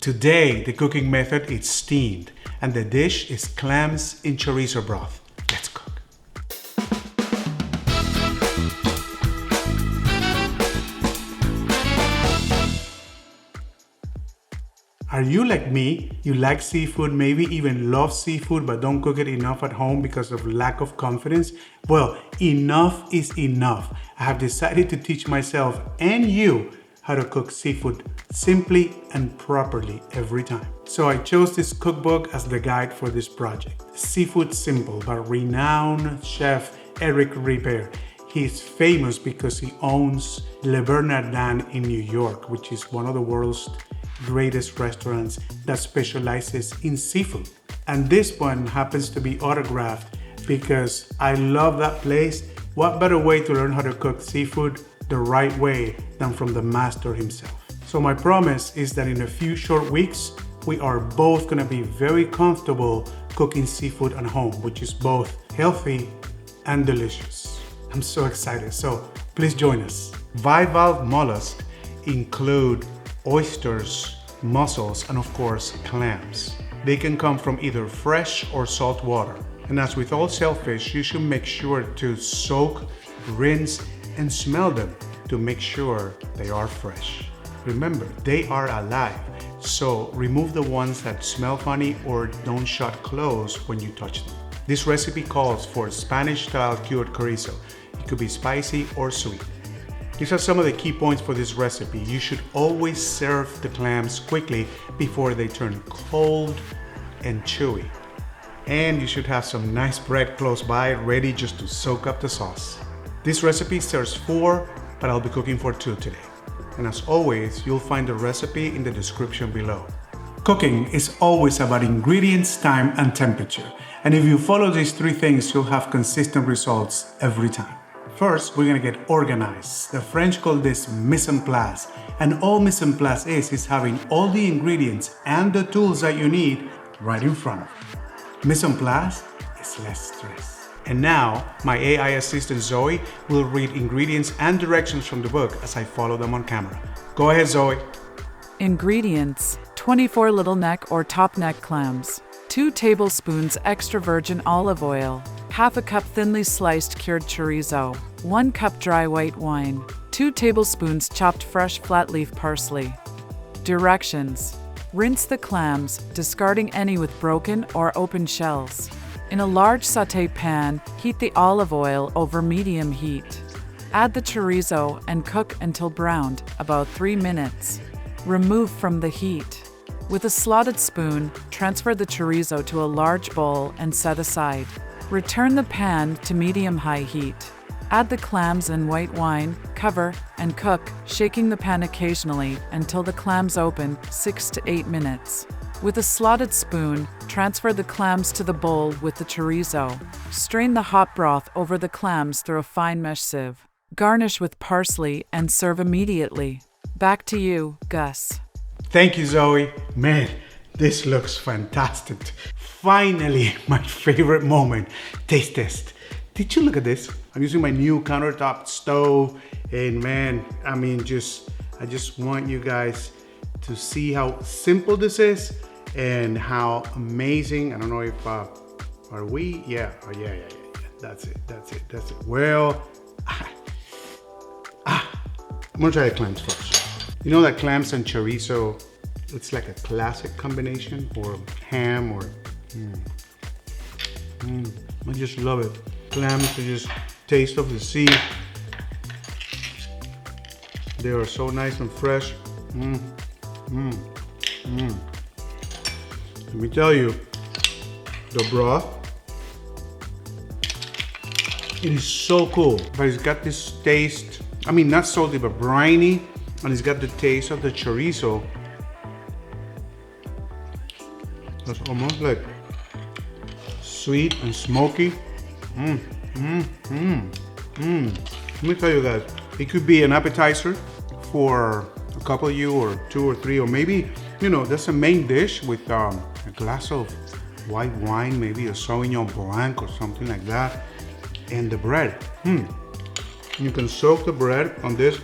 Today, the cooking method is steamed, and the dish is clams in chorizo broth. Let's cook. Are you like me? You like seafood, maybe even love seafood, but don't cook it enough at home because of lack of confidence? Well, enough is enough. I have decided to teach myself and you how to cook seafood simply and properly every time. So I chose this cookbook as the guide for this project. Seafood Simple by renowned chef Eric Ripert. He's famous because he owns Le Bernardin in New York, which is one of the world's greatest restaurants that specializes in seafood. And this one happens to be autographed because I love that place. What better way to learn how to cook seafood the right way than from the master himself? So my promise is that in a few short weeks, we are both gonna be very comfortable cooking seafood at home, which is both healthy and delicious. I'm so excited, so please join us. Bivalve mollusks include oysters, mussels, and of course, clams. They can come from either fresh or salt water. And as with all shellfish, you should make sure to soak, rinse, and smell them to make sure they are fresh. Remember, they are alive, so remove the ones that smell funny or don't shut close when you touch them. This recipe calls for Spanish-style cured chorizo. It could be spicy or sweet. These are some of the key points for this recipe. You should always serve the clams quickly before they turn cold and chewy. And you should have some nice bread close by, ready just to soak up the sauce. This recipe serves 4, but I'll be cooking for 2 today. And as always, you'll find the recipe in the description below. Cooking is always about ingredients, time, and temperature. And if you follow these 3 things, you'll have consistent results every time. First, we're gonna get organized. The French call this mise en place. And all mise en place is having all the ingredients and the tools that you need right in front of you. Mise en place is less stress. And now, my AI assistant Zoe will read ingredients and directions from the book as I follow them on camera. Go ahead, Zoe. Ingredients: 24 littleneck or topneck clams, 2 tablespoons extra virgin olive oil, half a cup thinly sliced cured chorizo, 1 cup dry white wine, 2 tablespoons chopped fresh flat leaf parsley. Directions: rinse the clams, discarding any with broken or open shells. In a large sauté pan, heat the olive oil over medium heat. Add the chorizo and cook until browned, about 3 minutes. Remove from the heat. With a slotted spoon, transfer the chorizo to a large bowl and set aside. Return the pan to medium-high heat. Add the clams and white wine, cover, and cook, shaking the pan occasionally until the clams open 6 to 8 minutes. With a slotted spoon, transfer the clams to the bowl with the chorizo. Strain the hot broth over the clams through a fine mesh sieve. Garnish with parsley and serve immediately. Back to you, Gus. Thank you, Zoe. Man, this looks fantastic. Finally, my favorite moment, taste test. Did you look at this? I'm using my new countertop stove, and man, I just want you guys to see how simple this is and how amazing. I don't know if are we? Yeah. Oh, yeah. That's it. Well, I'm gonna try the clams first. You know that clams and chorizo, it's like a classic combination, or ham, or I just love it. Clams are just taste of the sea. They are so nice and fresh. Let me tell you, the broth, it is so cool, but it's got this taste, I mean, not salty, but briny, and it's got the taste of the chorizo. That's almost like sweet and smoky. Let me tell you guys, it could be an appetizer for a couple of you, or 2 or 3, or maybe, you know, that's a main dish with a glass of white wine, maybe a Sauvignon Blanc or something like that, and the bread. You can soak the bread on this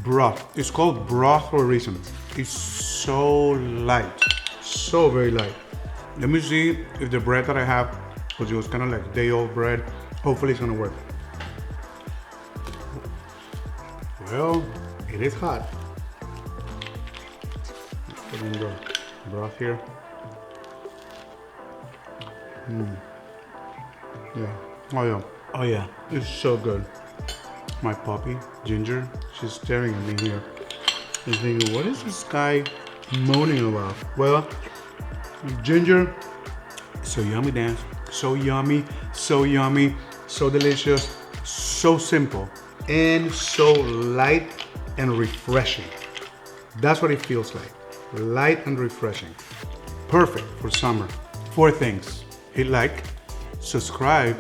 broth. It's called broth for a reason. is so light, so very light. Let me see if the bread that I have, because it was kind of like day-old bread, hopefully it's gonna work. Well, it is hot. Put in the broth here. Yeah. Oh yeah. Oh yeah. It's so good. My puppy, Ginger, she's staring at me here. I'm thinking, what is this guy moaning about? Well, Ginger, so yummy, dance. So yummy, so yummy, so delicious, so simple, and so light and refreshing. That's what it feels like. Light and refreshing. Perfect for summer. 4 things. Hit like, subscribe,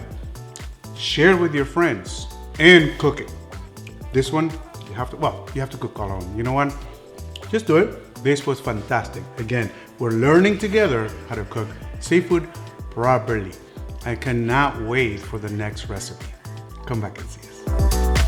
share with your friends, and cook it. This one, you have to cook all of them. You know what? Just do it. This was fantastic. Again, we're learning together how to cook seafood properly. I cannot wait for the next recipe. Come back and see us.